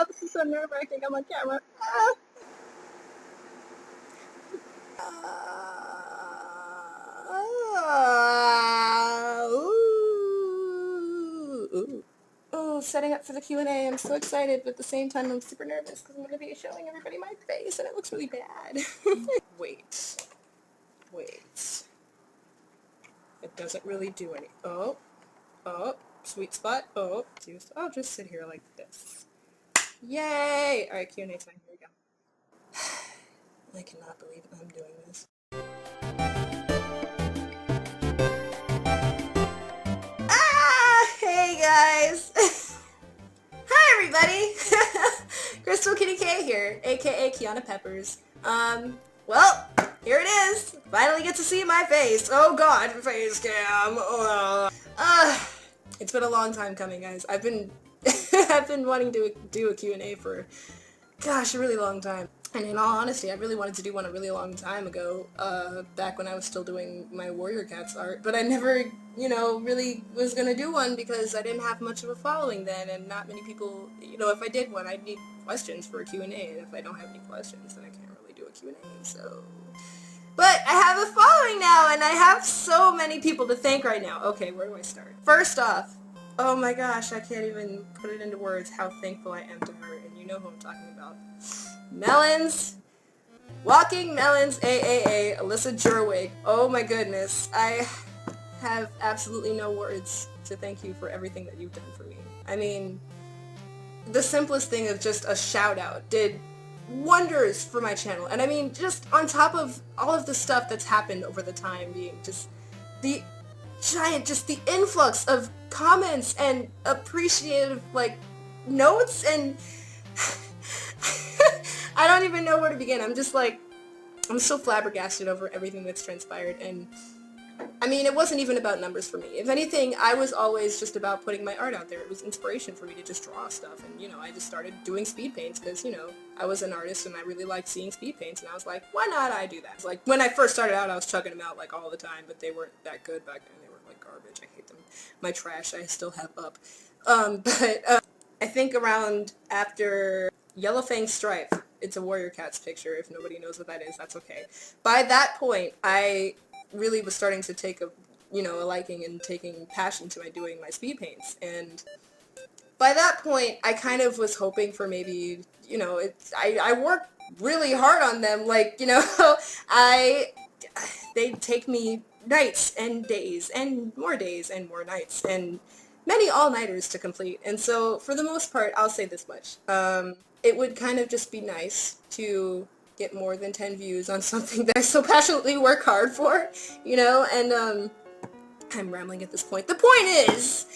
Oh, this is so nerve-wracking. I'm on camera. Oh, setting up for the Q&A. I'm so excited, but at the same time I'm super nervous because I'm going to be showing everybody my face and it looks really bad. Wait. It doesn't really do any. Oh, sweet spot. Oh, I'll just sit here like this. Yay! Alright, Q&A time. Here we go. I cannot believe I'm doing this. Hey guys! Hi everybody! Crystal Kitty K here, aka Kiana Peppers. Well, here it is! Finally get to see my face! Oh god, Facecam! It's been a long time coming, guys. I've been wanting to do a Q&A for, gosh, a really long time. And in all honesty, I really wanted to do one a really long time ago, back when I was still doing my Warrior Cats art, but I never, really was gonna do one because I didn't have much of a following then, and not many people, if I did one, I'd need questions for a Q&A, and if I don't have any questions, then I can't really do a Q&A, so... But I have a following now, and I have so many people to thank right now. Okay, where do I start? First off, oh my gosh, I can't even put it into words how thankful I am to her, and you know who I'm talking about. Melons, Walking Melons, AAA, Alyssa Jerwig. Oh my goodness, I have absolutely no words to thank you for everything that you've done for me. I mean, the simplest thing of just a shout out did wonders for my channel, and I mean, just on top of all of the stuff that's happened over the time, being just the influx of comments and appreciative, notes, and I don't even know where to begin. I'm just I'm so flabbergasted over everything that's transpired, and I mean, it wasn't even about numbers for me. If anything, I was always just about putting my art out there. It was inspiration for me to just draw stuff, and, I just started doing speed paints because, I was an artist and I really liked seeing speed paints, and I was like, why not I do that? When I first started out, I was chugging them out, all the time, but they weren't that good back then. They were, garbage. I hate them. My trash, I still have up. I think around after Yellowfang Strife, it's a Warrior Cats picture. If nobody knows what that is, that's okay. By that point, I really was starting to take a liking and taking passion to doing my speed paints, and by that point I kind of was hoping for maybe I worked really hard on them, they'd take me nights and days and more nights and many all-nighters to complete, and so for the most part I'll say this much, it would kind of just be nice to get more than 10 views on something that I so passionately work hard for, and I'm rambling at this point. The point is,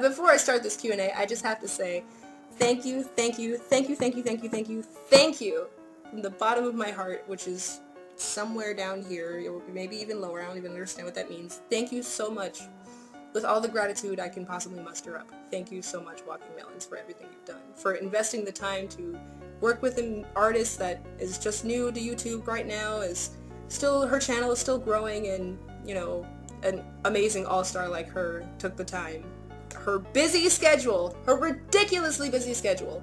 before I start this Q&A, I just have to say thank you from the bottom of my heart, which is somewhere down here, or maybe even lower. I don't even understand what that means. Thank you so much. With all the gratitude I can possibly muster up. Thank you so much, Walking Melons, for everything you've done. For investing the time to work with an artist that is just new to YouTube right now, her channel is still growing, and, an amazing all-star like her took the time, her ridiculously busy schedule,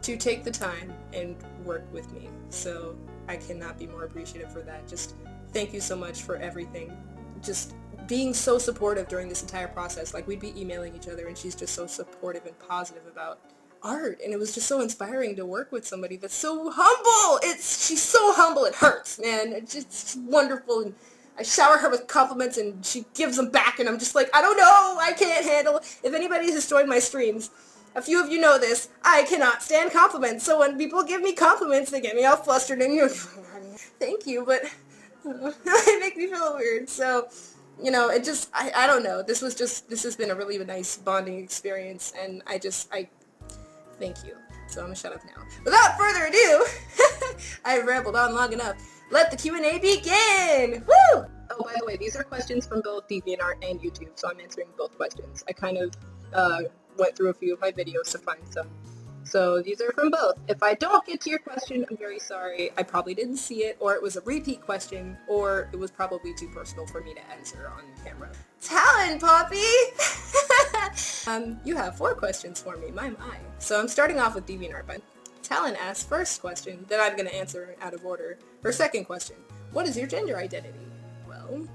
to take the time and work with me. So I cannot be more appreciative for that. Just thank you so much for everything. Just being so supportive during this entire process. We'd be emailing each other, and she's just so supportive and positive about art, and it was just so inspiring to work with somebody that's so humble. She's so humble, it hurts, man. It's just wonderful, and I shower her with compliments, and she gives them back, and I'm just like, I don't know, I can't handle it. If anybody has joined my streams, a few of you know this, I cannot stand compliments, so when people give me compliments, they get me all flustered, and thank you, but it makes me feel weird, so... it just, I don't know, this has been a really nice bonding experience, and I thank you. So I'm gonna shut up now. Without further ado, I've rambled on long enough. Let the Q&A begin! Woo! Oh, by the way, these are questions from both DeviantArt and YouTube, so I'm answering both questions. I kind of went through a few of my videos to find some. So these are from both. If I don't get to your question, I'm very sorry. I probably didn't see it, or it was a repeat question, or it was probably too personal for me to answer on camera. Talon, Poppy! You have 4 questions for me, my. So I'm starting off with DeviantArt, but Talon asks first question that I'm going to answer out of order. Her second question, what is your gender identity? Well,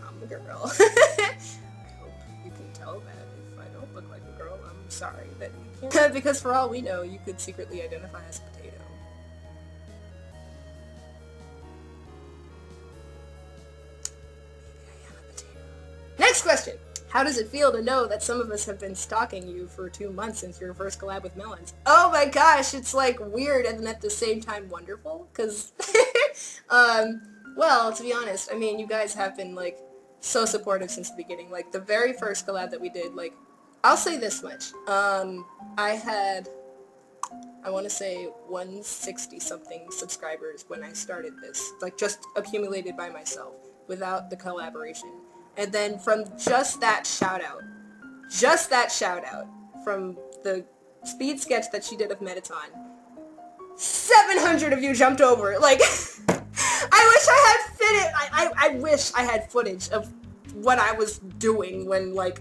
I'm a girl. I hope you can tell that if I don't look like a girl, I'm sorry that you can't. Because for all we know, you could secretly identify as a potato. Maybe I am a potato. Next question. How does it feel to know that some of us have been stalking you for 2 months since your first collab with Melons? Oh my gosh, it's like weird and at the same time wonderful, because, well, to be honest, I mean, you guys have been, like, so supportive since the beginning. Like, the very first collab that we did, like, I'll say this much. I had, I want to say 160-something subscribers when I started this, like, just accumulated by myself, without the collaboration. And then from just that shout out from the speed sketch that she did of Metaton, 700 of you jumped over. Like, I wish I had I wish I had footage of what I was doing when, like,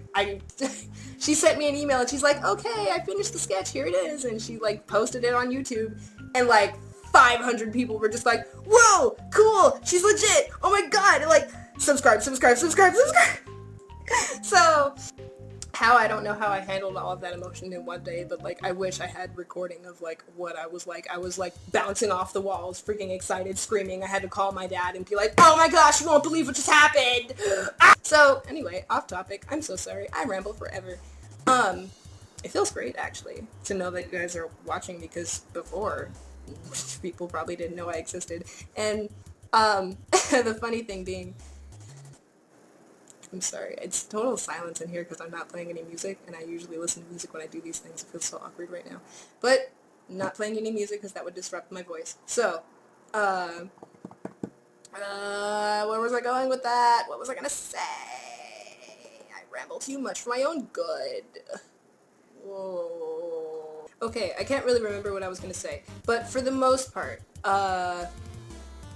she sent me an email and she's like, okay, I finished the sketch, here it is. And she, like, posted it on YouTube, and, like, 500 people were just like, whoa, cool, she's legit, oh my god, and, like, subscribe. So, I don't know how I handled all of that emotion in one day, but, like, I wish I had recording of, like, what I was like. I was, like, bouncing off the walls, freaking excited, screaming. I had to call my dad and be like, oh my gosh, you won't believe what just happened! So, anyway, off topic. I'm so sorry. I ramble forever. It feels great, actually, to know that you guys are watching, because before, people probably didn't know I existed. And, the funny thing being, I'm sorry, it's total silence in here because I'm not playing any music, and I usually listen to music when I do these things. It feels so awkward right now. But, I'm not playing any music because that would disrupt my voice. So, where was I going with that? What was I gonna say? I ramble too much for my own good. Whoa. Okay, I can't really remember what I was gonna say. But for the most part,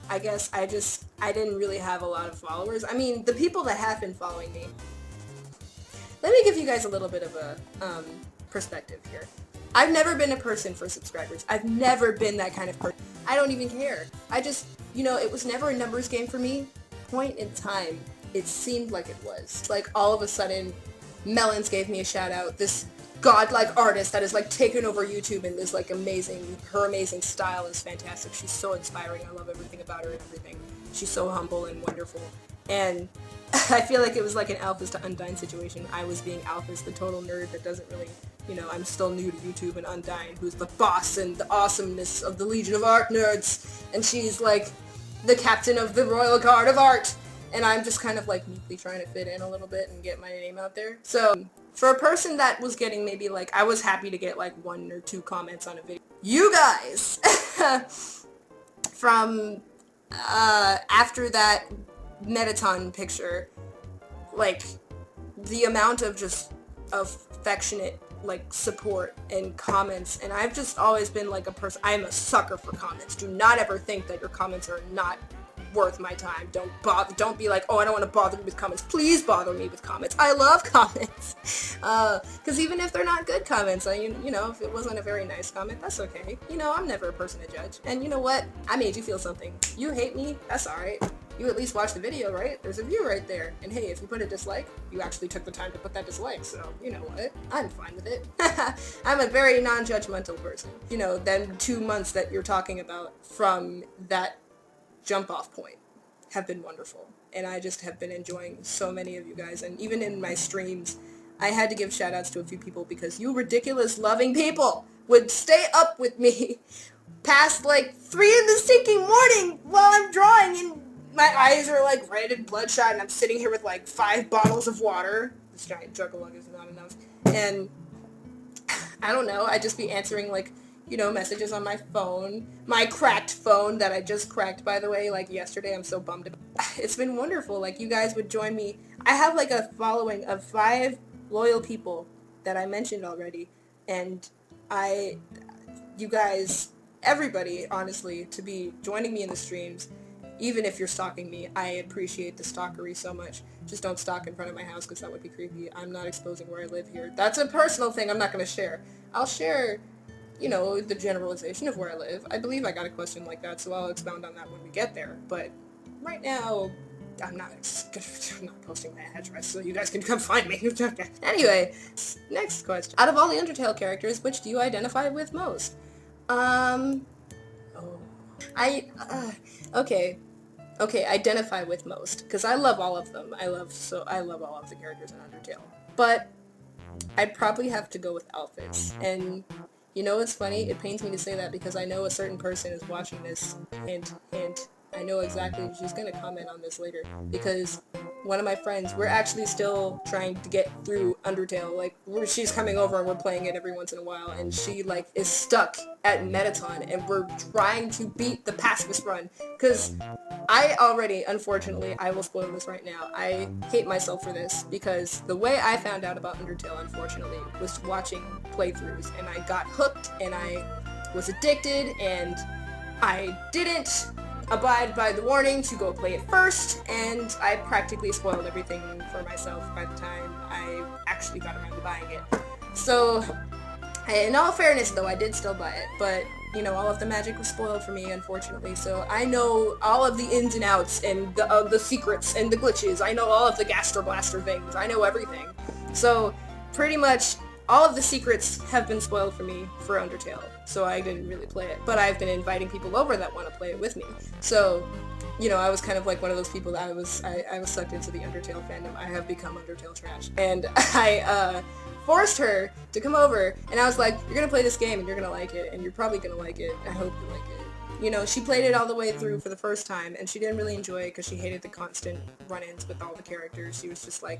I guess I didn't really have a lot of followers. I mean, the people that have been following me. Let me give you guys a little bit of a perspective here. I've never been a person for subscribers. I've never been that kind of person. I don't even care. I just, you know, it was never a numbers game for me. Point in time, it seemed like it was. Like, all of a sudden, Melons gave me a shout out. This godlike artist that is, like, taken over YouTube and is, like, amazing. Her amazing style is fantastic. She's so inspiring. I love everything about her and everything. She's so humble and wonderful. And I feel like it was like an Alphas to Undyne situation. I was being Alphas, the total nerd that doesn't really, you know, I'm still new to YouTube, and Undyne, who's the boss and the awesomeness of the Legion of Art nerds. And she's, like, the captain of the Royal Guard of Art. And I'm just kind of, like, meekly trying to fit in a little bit and get my name out there. So, for a person that was getting maybe, like, I was happy to get, like, 1 or 2 comments on a video. You guys! From, after that Metaton picture, like, the amount of just affectionate, like, support and comments, and I've just always been, like, a person, I'm a sucker for comments. Do not ever think that your comments are not worth my time. Don't be like, oh, I don't want to bother you with comments. Please bother me with comments. I love comments. Because even if they're not good comments, you know, if it wasn't a very nice comment, that's okay. You know, I'm never a person to judge. And you know what? I made you feel something. You hate me? That's alright. You at least watched the video, right? There's a view right there. And hey, if you put a dislike, you actually took the time to put that dislike, so you know what? I'm fine with it. I'm a very non-judgmental person. You know, them 2 months that you're talking about from that jump off point have been wonderful, and I just have been enjoying so many of you guys. And even in my streams, I had to give shout outs to a few people because you ridiculous loving people would stay up with me past like 3 in the stinking morning while I'm drawing, and my eyes are like red and bloodshot, and I'm sitting here with like 5 bottles of water. This giant juggalug is not enough. And I don't know, I'd just be answering like, you know, messages on my phone. My cracked phone that I just cracked, by the way, like yesterday. I'm so bummed about it. It's been wonderful. Like, you guys would join me. I have like a following of 5 loyal people that I mentioned already. And you guys, everybody, honestly, to be joining me in the streams Even if you're stalking me, I appreciate the stalkery so much. Just don't stalk in front of my house because that would be creepy. I'm not exposing where I live here. That's a personal thing I'm not going to share. I'll share, you know, the generalization of where I live. I believe I got a question like that, so I'll expound on that when we get there. But right now, I'm not posting my address, so you guys can come find me. Anyway, next question. Out of all the Undertale characters, which do you identify with most? Okay, identify with most, because I love all of them. I love all of the characters in Undertale. But I'd probably have to go with Alphys. And you know what's funny? It pains me to say that because I know a certain person is watching this, and I know exactly, she's gonna comment on this later, because one of my friends, we're actually still trying to get through Undertale, like, she's coming over and we're playing it every once in a while, and she, like, is stuck at Metaton, and we're trying to beat the pacifist run, because I already, unfortunately, I will spoil this right now, I hate myself for this, because the way I found out about Undertale, unfortunately, was watching playthroughs, and I got hooked, and I was addicted, and I didn't abide by the warning to go play it first, and I practically spoiled everything for myself by the time I actually got around to buying it. So, in all fairness though, I did still buy it, but, you know, all of the magic was spoiled for me, unfortunately, so I know all of the ins and outs, and the secrets, and the glitches, I know all of the Gaster Blaster things, I know everything. So, pretty much, all of the secrets have been spoiled for me for Undertale, so I didn't really play it. But I've been inviting people over that want to play it with me. So, you know, I was kind of like one of those people that I was sucked into the Undertale fandom. I have become Undertale trash. And I forced her to come over, and I was like, you're gonna play this game, and you're gonna like it, and you're probably gonna like it. I hope you like it. You know, she played it all the way through for the first time, and she didn't really enjoy it because she hated the constant run-ins with all the characters. She was just like,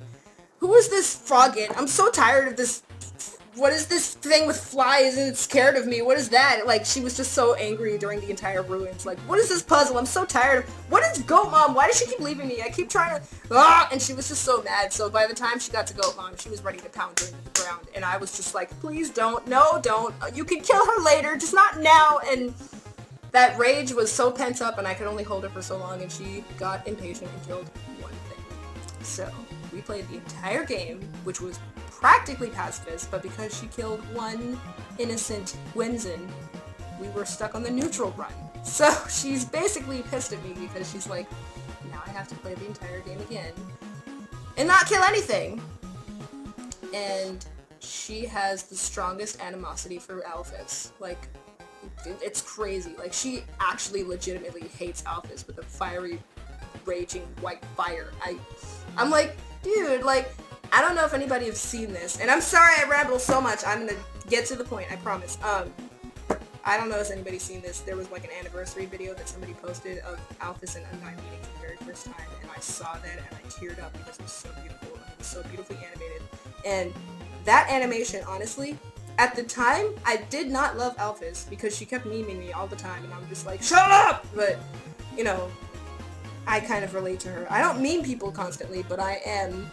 who is this Froggen? I'm so tired of this. What is this thing with flies and it's scared of me? What is that? Like, she was just so angry during the entire ruins. Like, what is this puzzle? I'm so tired of. What is Goat Mom? Why does she keep leaving me? I keep trying to. And she was just so mad. So by the time she got to Goat Mom, she was ready to pound her into the ground. And I was just like, please don't. No, don't. You can kill her later, just not now. And that rage was so pent up, and I could only hold her for so long. And she got impatient and killed one thing. So we played the entire game, which was practically pacifist, but because she killed one innocent Wenzin, we were stuck on the neutral run. So she's basically pissed at me because she's like, now I have to play the entire game again and not kill anything. And she has the strongest animosity for Alphys. Like, it's crazy. Like, she actually legitimately hates Alphys with a fiery, raging white fire. I'm like, dude, like, I don't know if anybody has seen this, and I'm sorry I ramble so much, I'm gonna get to the point, I promise. I don't know if anybody's seen this. There was like an anniversary video that somebody posted of Alphys and Umm I meeting for the very first time, and I saw that and I teared up because it was so beautiful, it was so beautifully animated. And that animation, honestly, at the time, I did not love Alphys because she kept memeing me all the time, and I'm just like, shut up! But, you know, I kind of relate to her. I don't meme people constantly, but I am.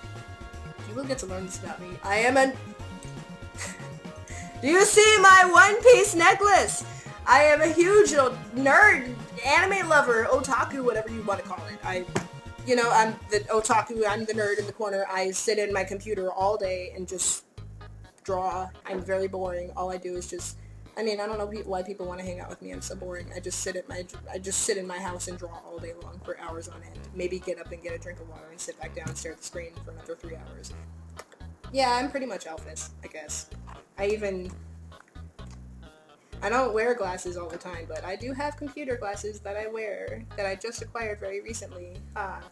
You will get to learn this about me. I am a. Do you see my One Piece necklace? I am a huge nerd, anime lover, otaku, whatever you want to call it. I'm the otaku, I'm the nerd in the corner. I sit in my computer all day and just draw. I'm very boring. All I do is just. I mean, I don't know why people want to hang out with me. I'm so boring. I just sit in my house and draw all day long for hours on end. Maybe get up and get a drink of water and sit back down and stare at the screen for another 3 hours. Yeah, I'm pretty much Alphys, I guess. I don't wear glasses all the time, but I do have computer glasses that I wear that I just acquired very recently.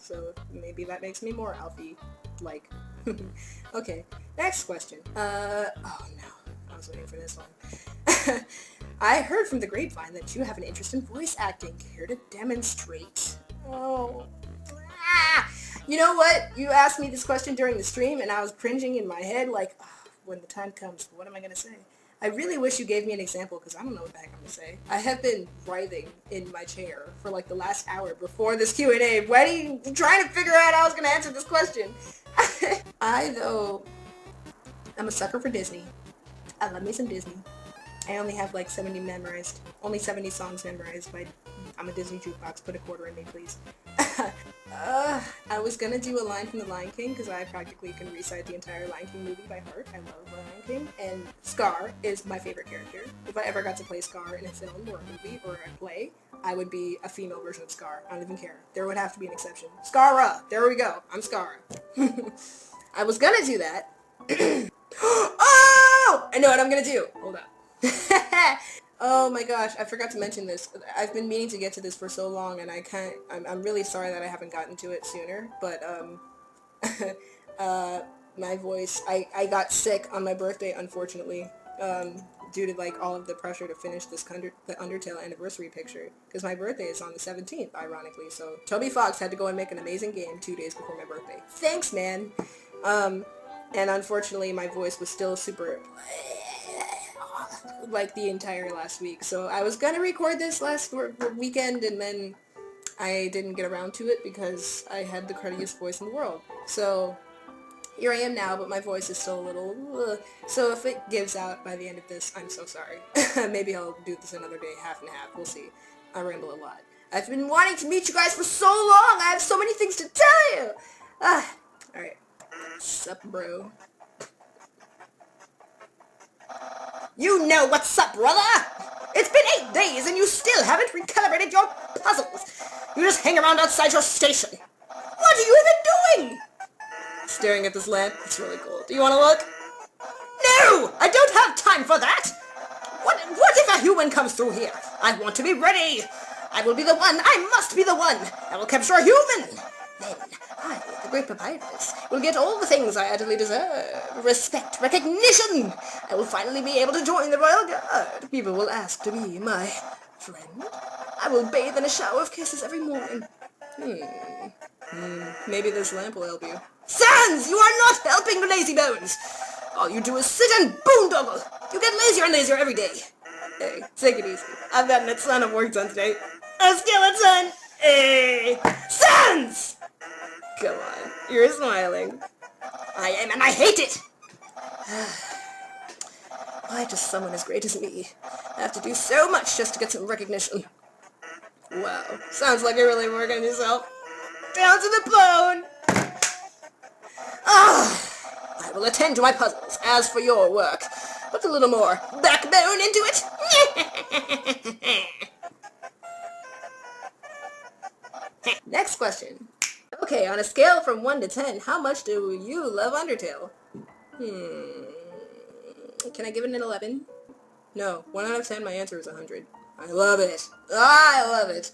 So maybe that makes me more Alfie-like. Okay, next question. Oh no. I was waiting for this one. I heard from the grapevine that you have an interest in voice acting. Care to demonstrate? Oh. You know what? You asked me this question during the stream, and I was cringing in my head like, when the time comes, what am I going to say? I really wish you gave me an example, because I don't know what the heck I'm going to say. I have been writhing in my chair for like the last hour before this QnA, trying to figure out how I was going to answer this question. Though, I'm a sucker for Disney. I love me some Disney. I only have like 70 songs memorized by I'm a Disney jukebox, put a quarter in me, please. I was gonna do a line from The Lion King, because I practically can recite the entire Lion King movie by heart. I love The Lion King, and Scar is my favorite character. If I ever got to play Scar in a film, or a movie, or a play, I would be a female version of Scar. I don't even care. There would have to be an exception. Scara! There we go. I'm Scara. I was gonna do that. Oh! I know what I'm gonna do. Hold up. Oh my gosh, I forgot to mention this. I've been meaning to get to this for so long, and I'm really sorry that I haven't gotten to it sooner, but, my voice, I got sick on my birthday, unfortunately, due to, like, all of the pressure to finish this the Undertale anniversary picture, because my birthday is on the 17th, ironically, so Toby Fox had to go and make an amazing game 2 days before my birthday. Thanks, man! And unfortunately, my voice was still super like the entire last week, so I was gonna record this last weekend, and then I didn't get around to it because I had the cruddiest voice in the world. So here I am now, but my voice is still a little so if it gives out by the end of this, I'm so sorry. Maybe I'll do this another day, half and half, we'll see. I ramble a lot. I've been wanting to meet you guys for so long, I have so many things to tell you! Alright. Sup, bro? You know what's up, brother! It's been 8 days and you still haven't recalibrated your puzzles! You just hang around outside your station! What are you even doing? Staring at this lamp. It's really cool. Do you want to look? No! I don't have time for that! What if a human comes through here? I want to be ready! I will be the one! I must be the one! I will capture a human! Then I, the great papyrus, will get all the things I utterly deserve. Respect, recognition! I will finally be able to join the Royal Guard. People will ask to be my friend. I will bathe in a shower of kisses every morning. Maybe this lamp will help you. Sans! You are not helping, lazy bones! All you do is sit and boondoggle! You get lazier and lazier every day. Hey, take it easy. I've gotten a ton of work done today. A skeleton! Hey! Sans! Come on, you're smiling. I am, and I hate it! Why does someone as great as me have to do so much just to get some recognition? Wow, sounds like you're really working on yourself. Down to the bone! I will attend to my puzzles. As for your work, put a little more backbone into it. Next question. Okay, on a scale from 1 to 10, how much do you love Undertale? Can I give it an 11? No. 1 out of 10, my answer is 100. I love it. I love it.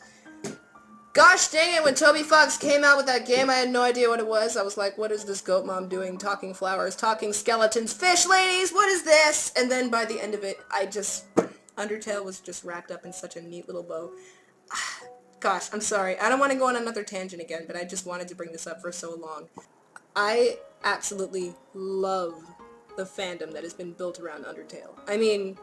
Gosh dang it, when Toby Fox came out with that game, I had no idea what it was. I was like, what is this goat mom doing? Talking flowers, talking skeletons, fish ladies, what is this? And then by the end of it, Undertale was just wrapped up in such a neat little bow. Gosh, I'm sorry. I don't want to go on another tangent again, but I just wanted to bring this up for so long. I absolutely love the fandom that has been built around Undertale. I mean,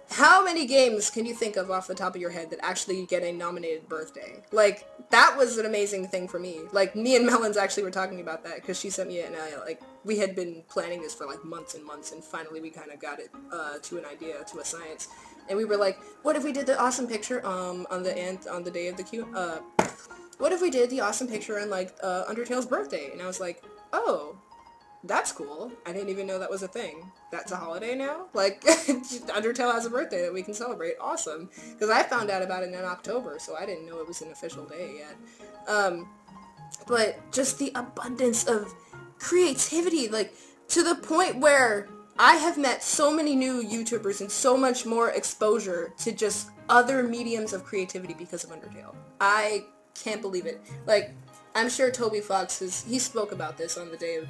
how many games can you think of off the top of your head that actually get a nominated birthday? Like, that was an amazing thing for me. Like, me and Melons actually were talking about that, because she sent me it, and we had been planning this for, like, months and months, and finally we kind of got it to an idea, to a science. And we were like, what if we did the awesome picture, on the day of the what if we did the awesome picture on, like, Undertale's birthday? And I was like, oh, that's cool. I didn't even know that was a thing. That's a holiday now? Like, Undertale has a birthday that we can celebrate. Awesome. Because I found out about it in October, so I didn't know it was an official day yet. But just the abundance of creativity, like, to the point where I have met so many new YouTubers and so much more exposure to just other mediums of creativity because of Undertale. I can't believe it. Like, I'm sure Toby Fox he spoke about this on the day of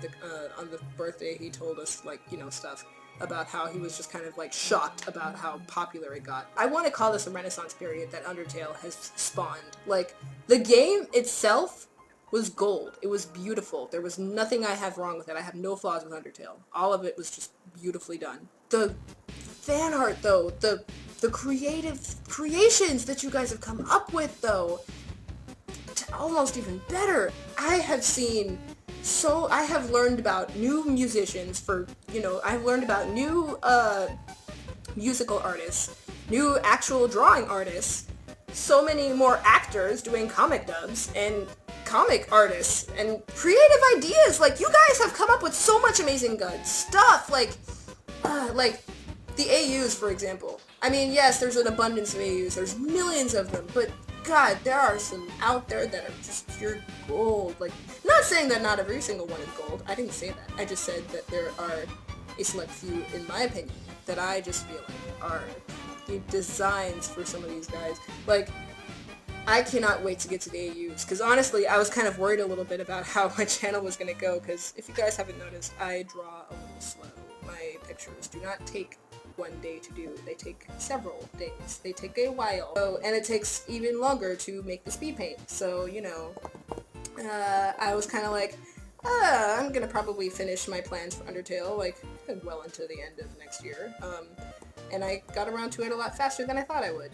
on the birthday. He told us, like, you know, stuff about how he was just kind of, like, shocked about how popular it got. I want to call this a renaissance period that Undertale has spawned. Like, the game itself was gold. It was beautiful. There was nothing I have wrong with it. I have no flaws with Undertale. All of it was just beautifully done. The fan art, though, the creative creations that you guys have come up with, though, almost even better. I have learned about new musicians I've learned about new musical artists, new actual drawing artists, so many more actors doing comic dubs and comic artists and creative ideas. Like, you guys have come up with so much amazing good stuff, like the AUs, for example. I mean, yes, there's an abundance of AUs, there's millions of them, but God, there are some out there that are just pure gold. Like, not saying that not every single one is gold, I didn't say that. I just said that there are a select few, in my opinion, that I just feel like are the designs for some of these guys. Like, I cannot wait to get to the AUs, because honestly, I was kind of worried a little bit about how my channel was going to go, because if you guys haven't noticed, I draw a little slow. My pictures do not take one day to do. They take several days. They take a while. So, and it takes even longer to make the speed paint. So, you know, I was kind of like, I'm gonna probably finish my plans for Undertale, like, well into the end of next year. And I got around to it a lot faster than I thought I would.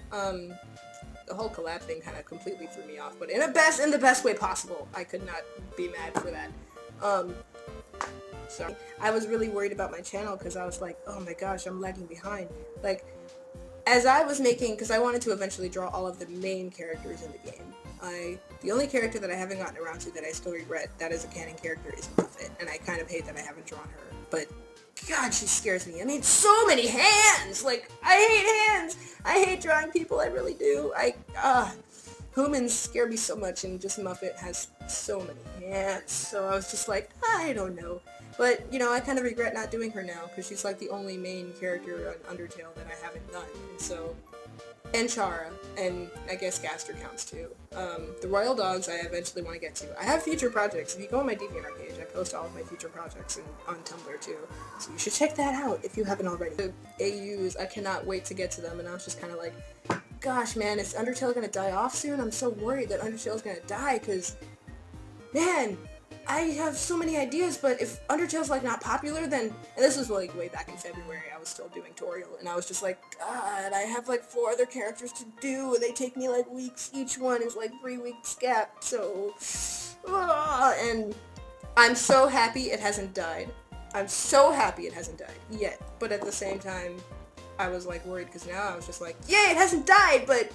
The whole collab thing kind of completely threw me off, but in the best way possible. I could not be mad for that. So I was really worried about my channel, because I was like, oh my gosh, I'm lagging behind. Like, as I was making, because I wanted to eventually draw all of the main characters in the game. The only character that I haven't gotten around to that I still regret that is a canon character is Muffet, and I kind of hate that I haven't drawn her. But God, she scares me. I mean, so many hands! Like, I hate hands! I hate drawing people, I really do. Humans scare me so much, and just Muffet has so many hands. So I was just like, I don't know. But, you know, I kind of regret not doing her now, because she's like the only main character on Undertale that I haven't done. And so, and Chara, and I guess Gaster counts too. The Royal Dogs I eventually want to get to. I have future projects. If you go on my DeviantArt page, I post all of my future projects on Tumblr too. So you should check that out if you haven't already. The AUs, I cannot wait to get to them, and I was just kind of like, gosh man, is Undertale gonna die off soon? I'm so worried that Undertale's gonna die, because, man, I have so many ideas, but if Undertale's like not popular, then, and this was like way back in February, I was still doing tutorial, and I was just like, God, I have like 4 other characters to do, and they take me like weeks, each one is like 3 weeks gap, so, and I'm so happy it hasn't died. I'm so happy it hasn't died, yet, but at the same time, I was like worried, because now I was just like, yay, it hasn't died, but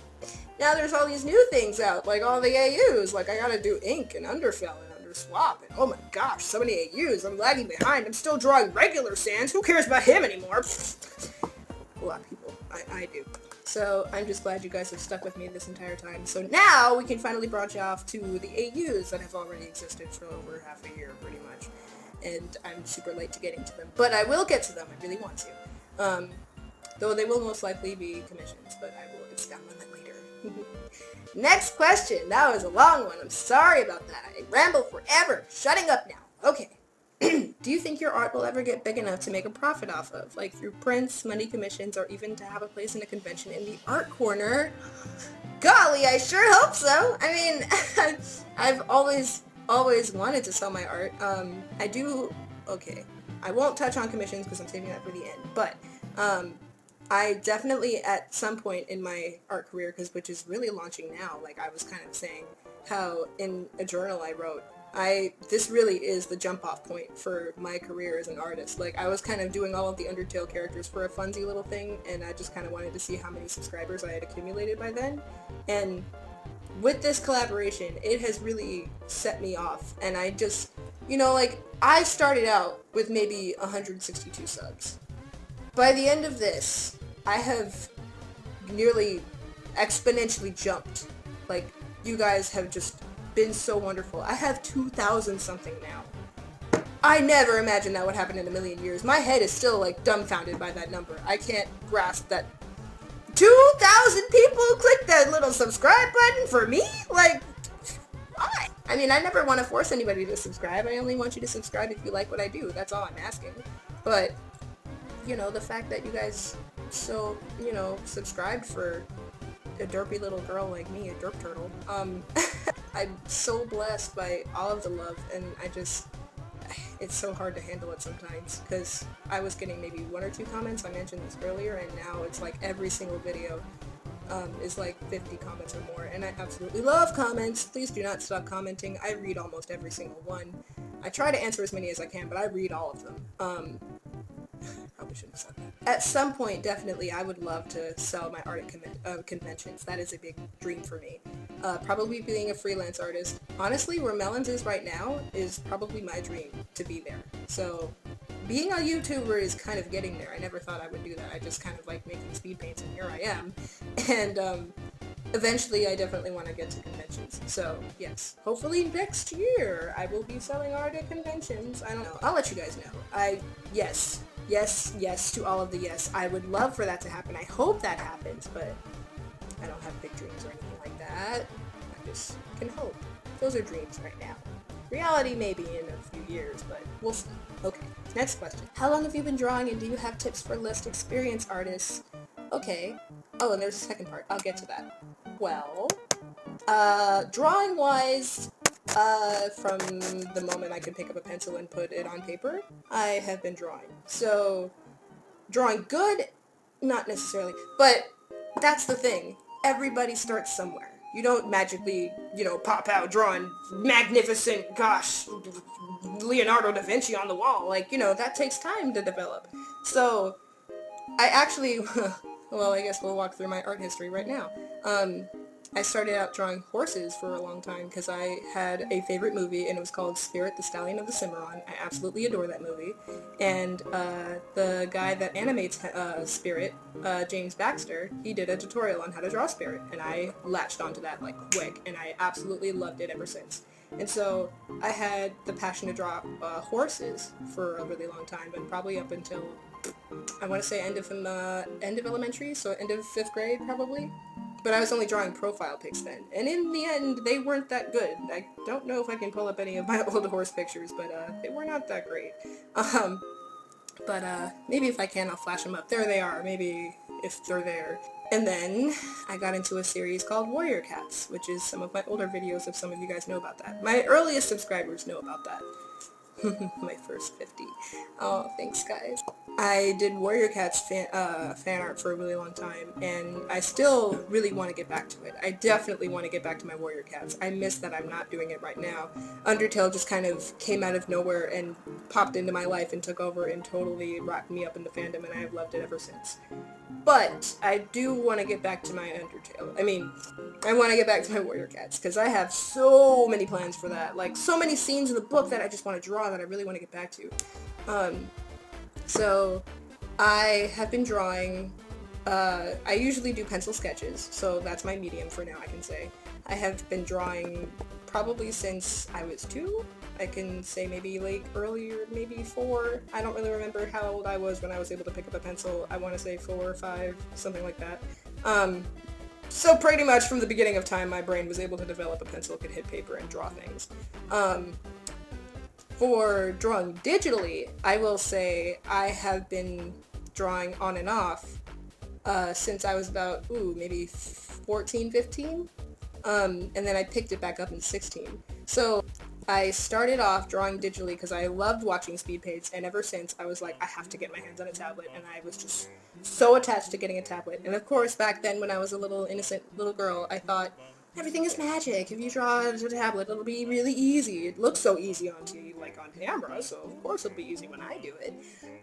now there's all these new things out, like all the AUs, like I gotta do Ink and Underfell and Swap, and oh my gosh, so many AUs, I'm lagging behind, I'm still drawing regular Sans, who cares about him anymore? A lot of people, I do. So I'm just glad you guys have stuck with me this entire time. So now we can finally branch off to the AUs that have already existed for over half a year, pretty much. And I'm super late to getting to them, but I will get to them, I really want to. Though they will most likely be commissions, but I will expound on that later. Next question. That was a long one. I'm sorry about that. I ramble forever. Shutting up now. Okay. Do you think your art will ever get big enough to make a profit off of? Like through prints, money commissions, or even to have a place in a convention in the art corner? Golly, I sure hope so. I mean, I've always wanted to sell my art. Okay. I won't touch on commissions because I'm saving that for the end. But, I definitely, at some point in my art career, which is really launching now, like I was kind of saying, how in a journal I wrote, this really is the jump-off point for my career as an artist. Like, I was kind of doing all of the Undertale characters for a funsy little thing, and I just kind of wanted to see how many subscribers I had accumulated by then. And with this collaboration, it has really set me off, and I just, you know, like, I started out with maybe 162 subs. By the end of this, I have nearly exponentially jumped. Like, you guys have just been so wonderful. I have 2,000 something now. I never imagined that would happen in a million years. My head is still, like, dumbfounded by that number. I can't grasp that 2,000 people clicked that little subscribe button for me? Like, why? I mean, I never want to force anybody to subscribe. I only want you to subscribe if you like what I do. That's all I'm asking. But, you know, the fact that you guys so, you know, subscribed for a derpy little girl like me, a derp turtle, I'm so blessed by all of the love, and it's so hard to handle it sometimes, because I was getting maybe 1 or 2 comments, I mentioned this earlier, and now it's like every single video is like 50 comments or more, and I absolutely love comments. Please do not stop commenting. I read almost every single one. I try to answer as many as I can, but I read all of them. probably shouldn't have said that. At some point, definitely, I would love to sell my art at conventions. That is a big dream for me. Probably being a freelance artist. Honestly, where Melons is right now is probably my dream to be there. So being a YouTuber is kind of getting there. I never thought I would do that. I just kind of like making speed paints, and here I am. And eventually I definitely want to get to conventions. So yes, hopefully next year I will be selling art at conventions. I don't know. I'll let you guys know. Yes to all of the yes. I would love for that to happen. I hope that happens, but I don't have big dreams or anything like that. I just can hope. Those are dreams right now. Reality maybe in a few years, but we'll see. Okay, next question. How long have you been drawing, and do you have tips for less experienced artists? Okay. Oh, and there's a second part. I'll get to that. Well, drawing-wise, from the moment I could pick up a pencil and put it on paper, I have been drawing. So, drawing good, not necessarily, but that's the thing. Everybody starts somewhere. You don't magically, pop out drawing magnificent, gosh, Leonardo da Vinci on the wall. Like, that takes time to develop. So, I actually, well, I guess we'll walk through my art history right now. I started out drawing horses for a long time because I had a favorite movie, and it was called Spirit, the Stallion of the Cimarron. I absolutely adore that movie. And the guy that animates Spirit, James Baxter, he did a tutorial on how to draw Spirit, and I latched onto that like quick, and I absolutely loved it ever since. And so I had the passion to draw horses for a really long time, and probably up until, I want to say end of elementary, so end of 5th grade probably. But I was only drawing profile pics then. And in the end, they weren't that good. I don't know if I can pull up any of my old horse pictures, but they were not that great. But maybe if I can, I'll flash them up. There they are, maybe if they're there. And then I got into a series called Warrior Cats, which is some of my older videos, if some of you guys know about that. My earliest subscribers know about that. My first 50. Oh, thanks guys. I did Warrior Cats fan art for a really long time, and I still really want to get back to it. I definitely want to get back to my Warrior Cats. I miss that I'm not doing it right now. Undertale just kind of came out of nowhere and popped into my life and took over and totally rocked me up into fandom, and I have loved it ever since. But I do want to get back to my Undertale. I want to get back to my Warrior Cats, because I have so many plans for that. Like, so many scenes in the book that I just want to draw that I really want to get back to. So I have been drawing, I usually do pencil sketches, so that's my medium for now, I can say. I have been drawing probably since I was 2. I can say maybe like earlier, maybe 4. I don't really remember how old I was when I was able to pick up a pencil. I want to say 4 or 5, something like that. So pretty much from the beginning of time, my brain was able to develop a pencil, could hit paper and draw things. For drawing digitally, I will say I have been drawing on and off since I was about, maybe 14, 15. And then I picked it back up in 16. So I started off drawing digitally because I loved watching speed paints, and ever since I was like, I have to get my hands on a tablet, and I was just so attached to getting a tablet. And of course, back then when I was a little innocent little girl, I thought, everything is magic. If you draw it on a tablet, it'll be really easy. It looks so easy on camera, so of course it'll be easy when I do it.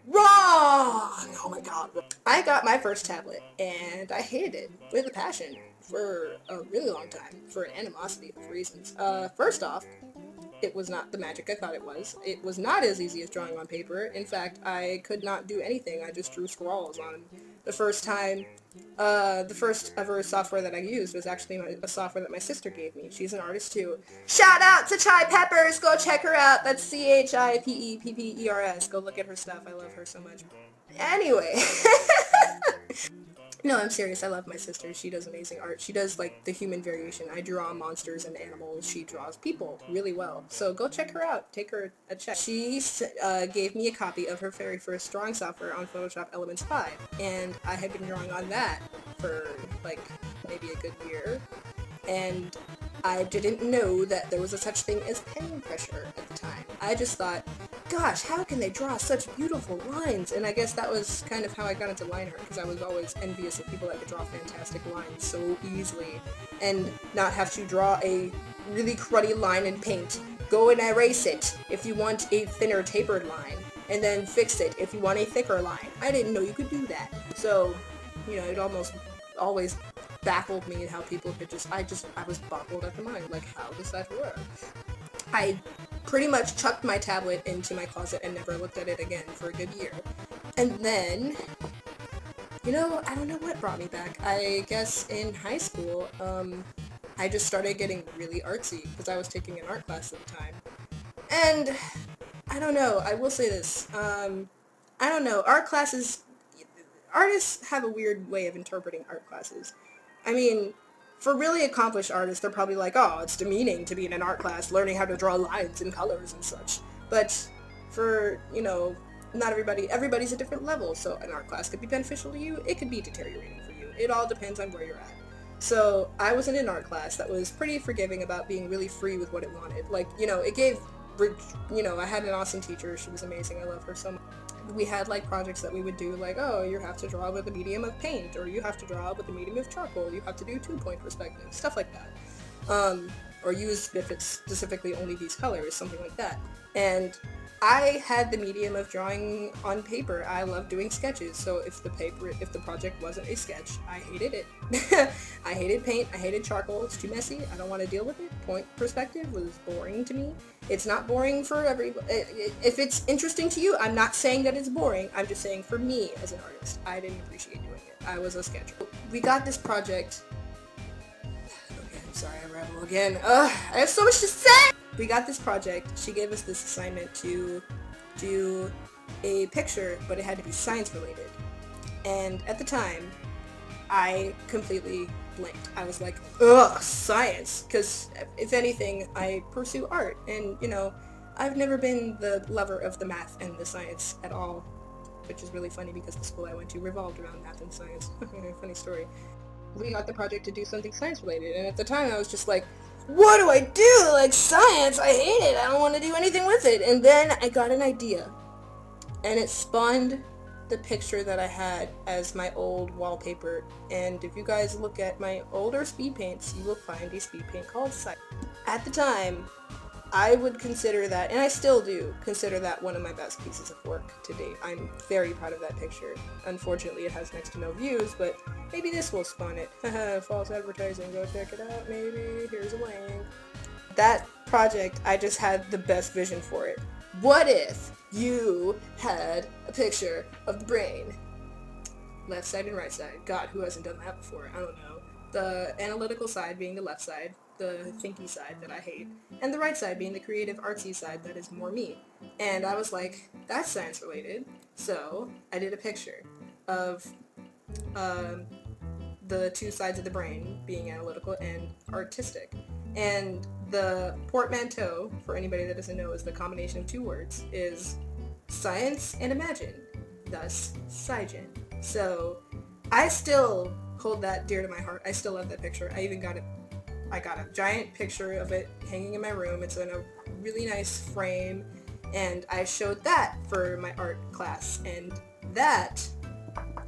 Wrong! Oh my god. I got my first tablet, and I hated it with a passion for a really long time, for an animosity of reasons. First off, it was not the magic I thought it was. It was not as easy as drawing on paper. In fact, I could not do anything. I just drew scrawls on the first time. The first ever software that I used was actually a software that my sister gave me. She's an artist too. Shout out to Chai Peppers! Go check her out. That's CHIPEPPERS. Go look at her stuff. I love her so much. Anyway. No, I'm serious. I love my sister. She does amazing art. She does, like, the human variation. I draw monsters and animals. She draws people really well. So go check her out. Take her a check. She gave me a copy of her very first drawing software on Photoshop Elements 5. And I had been drawing on that for, like, maybe a good year. And I didn't know that there was a such thing as pen pressure at the time. I just thought, gosh, how can they draw such beautiful lines? And I guess that was kind of how I got into line art, because I was always envious of people that could draw fantastic lines so easily and not have to draw a really cruddy line in paint. Go and erase it if you want a thinner tapered line. and then fixed it if you want a thicker line. I didn't know you could do that. So, you know, it almost always baffled me how people could I was boggled at the mind, like, how does that work? I pretty much chucked my tablet into my closet and never looked at it again for a good year. And then, you know, I don't know what brought me back. I guess in high school, I just started getting really artsy because I was taking an art class at the time. And I don't know, I will say this, I don't know, artists have a weird way of interpreting art classes. I mean, for really accomplished artists, they're probably like, oh, it's demeaning to be in an art class learning how to draw lines and colors and such. But for, you know, not everybody's a different level, so an art class could be beneficial to you, it could be deteriorating for you. It all depends on where you're at. So I was in an art class that was pretty forgiving about being really free with what it wanted. Like, you know, it gave, you know, I had an awesome teacher, she was amazing, I love her so much. We had like projects that we would do, like, oh, you have to draw with the medium of paint, or you have to draw with the medium of charcoal, you have to do 2-point perspective, stuff like that. Or use, if it's specifically only these colors, something like that. And I had the medium of drawing on paper. I love doing sketches, so if the project wasn't a sketch, I hated it. I hated paint, I hated charcoal, it's too messy, I don't want to deal with it. Point perspective was boring to me. It's not boring for everybody. If it's interesting to you, I'm not saying that it's boring, I'm just saying for me as an artist, I didn't appreciate doing it. I was a sketcher. We got this project. Okay, I'm sorry, I ramble again. I have so much to say! We got this project, she gave us this assignment to do a picture, but it had to be science related. And at the time, I completely blinked. I was like, ugh, science! Because if anything, I pursue art, and you know, I've never been the lover of the math and the science at all, which is really funny because the school I went to revolved around math and science. Funny story. We got the project to do something science related, and at the time I was just like, what do I do? Like, science, I hate it, I don't want to do anything with it. And then I got an idea, and it spawned the picture that I had as my old wallpaper. And if you guys look at my older speed paints, you will find a speed paint called Sight. At the time, I would consider that, and I still do, consider that one of my best pieces of work to date. I'm very proud of that picture. Unfortunately, it has next to no views, but maybe this will spawn it. Haha, false advertising, go check it out, maybe, here's a link. That project, I just had the best vision for it. What if you had a picture of the brain? Left side and right side. God, who hasn't done that before? I don't know. The analytical side being the left side, the thinky side that I hate, and the right side being the creative artsy side that is more me. And I was like, that's science related. So I did a picture of the two sides of the brain being analytical and artistic. And the portmanteau, for anybody that doesn't know, is the combination of two words, is science and imagine, thus Scigen. So I still hold that dear to my heart. I still love that picture. I got a giant picture of it hanging in my room. It's in a really nice frame, and I showed that for my art class, and that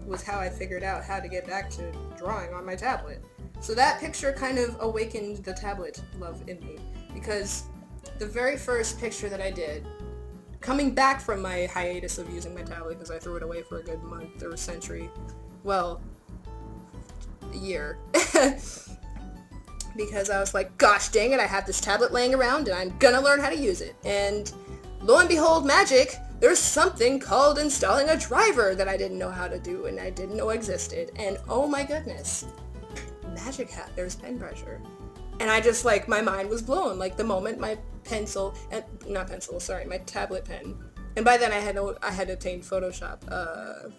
was how I figured out how to get back to drawing on my tablet. So that picture kind of awakened the tablet love in me, because the very first picture that I did, coming back from my hiatus of using my tablet because I threw it away for a good month or century, well, a year, because I was like, gosh dang it, I have this tablet laying around and I'm gonna learn how to use it. And lo and behold, magic, there's something called installing a driver that I didn't know how to do and I didn't know existed. And oh my goodness, magic hat, there's pen pressure. And I just, like, my mind was blown. Like, the moment my my tablet pen, and by then I had attained Photoshop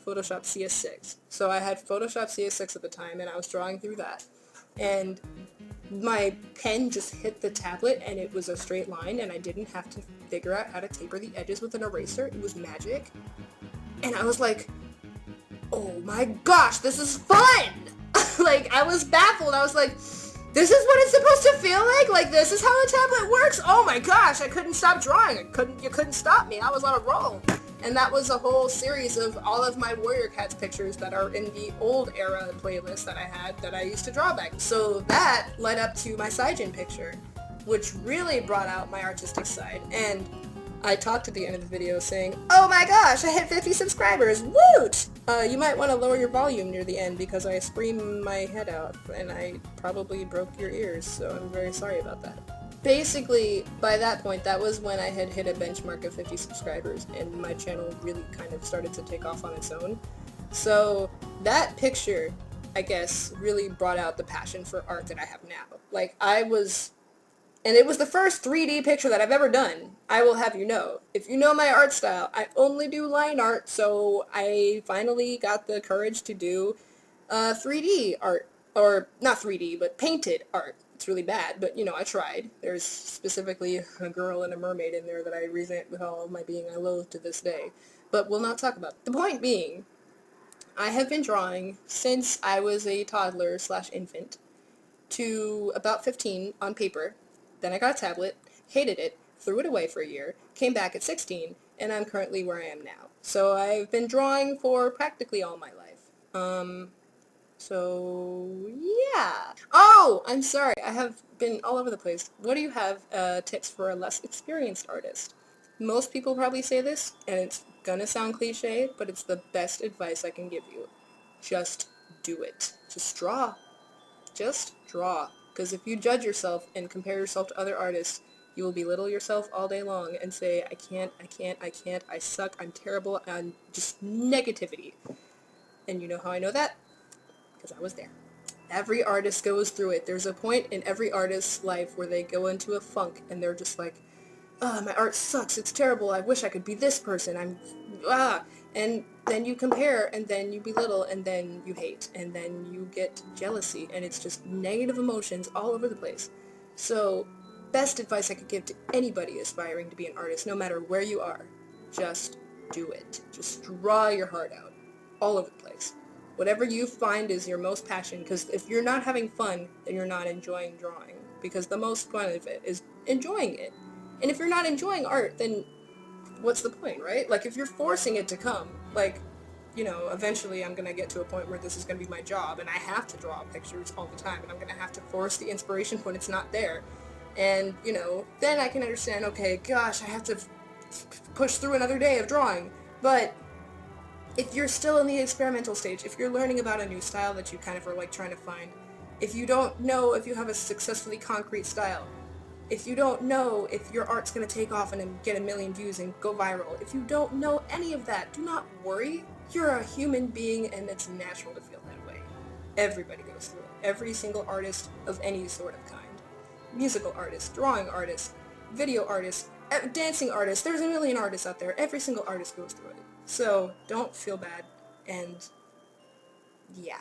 CS6. So I had Photoshop CS6 at the time, and I was drawing through that. And my pen just hit the tablet, and it was a straight line, and I didn't have to figure out how to taper the edges with an eraser. It was magic. And I was like, oh my gosh, this is fun! Like, I was baffled. I was like, this is what it's supposed to feel like? Like, this is how a tablet works? Oh my gosh, I couldn't stop drawing. You couldn't stop me. I was on a roll. And that was a whole series of all of my Warrior Cats pictures that are in the old era playlist that I had that I used to draw back. So that led up to my Scigen picture, which really brought out my artistic side. And I talked at the end of the video saying, "Oh my gosh, I hit 50 subscribers, woot!" You might want to lower your volume near the end because I screamed my head out and I probably broke your ears, so I'm very sorry about that. Basically, by that point, that was when I had hit a benchmark of 50 subscribers and my channel really kind of started to take off on its own. So that picture, I guess, really brought out the passion for art that I have now. Like, and it was the first 3D picture that I've ever done, I will have you know. If you know my art style, I only do line art, so I finally got the courage to do 3D art. Or, not 3D, but painted art. It's really bad, but, you know, I tried. There's specifically a girl and a mermaid in there that I resent with all of my being I loathe to this day. But we'll not talk about it. The point being, I have been drawing since I was a toddler / infant to about 15 on paper. Then I got a tablet, hated it, threw it away for a year, came back at 16, and I'm currently where I am now. So I've been drawing for practically all my life. So yeah. Oh, I'm sorry, I have been all over the place. What do you have tips for a less experienced artist? Most people probably say this, and it's gonna sound cliche, but it's the best advice I can give you. Just do it. Just draw. Just draw. Because if you judge yourself and compare yourself to other artists, you will belittle yourself all day long and say, I can't, I suck, I'm terrible, and just negativity. And you know how I know that? Because I was there. Every artist goes through it. There's a point in every artist's life where they go into a funk and they're just like, oh, my art sucks, it's terrible, I wish I could be this person, and then you compare, and then you belittle, and then you hate, and then you get jealousy, and it's just negative emotions all over the place. So, best advice I could give to anybody aspiring to be an artist, no matter where you are, just do it. Just draw your heart out, all over the place. Whatever you find is your most passion, because if you're not having fun, then you're not enjoying drawing, because the most fun of it is enjoying it. And if you're not enjoying art, then what's the point, right? Like, if you're forcing it to come, like, you know, eventually I'm going to get to a point where this is going to be my job, and I have to draw pictures all the time, and I'm going to have to force the inspiration when it's not there. And, you know, then I can understand, okay, gosh, I have to push through another day of drawing. But if you're still in the experimental stage, if you're learning about a new style that you kind of are, like, trying to find, if you don't know if you have a successfully concrete style, if you don't know if your art's going to take off and get 1 million views and go viral, if you don't know any of that, do not worry. You're a human being and it's natural to feel that way. Everybody goes through it. Every single artist of any sort of kind. Musical artist, drawing artist, video artist, dancing artist. There's a million artists out there. Every single artist goes through it. So don't feel bad, and yeah.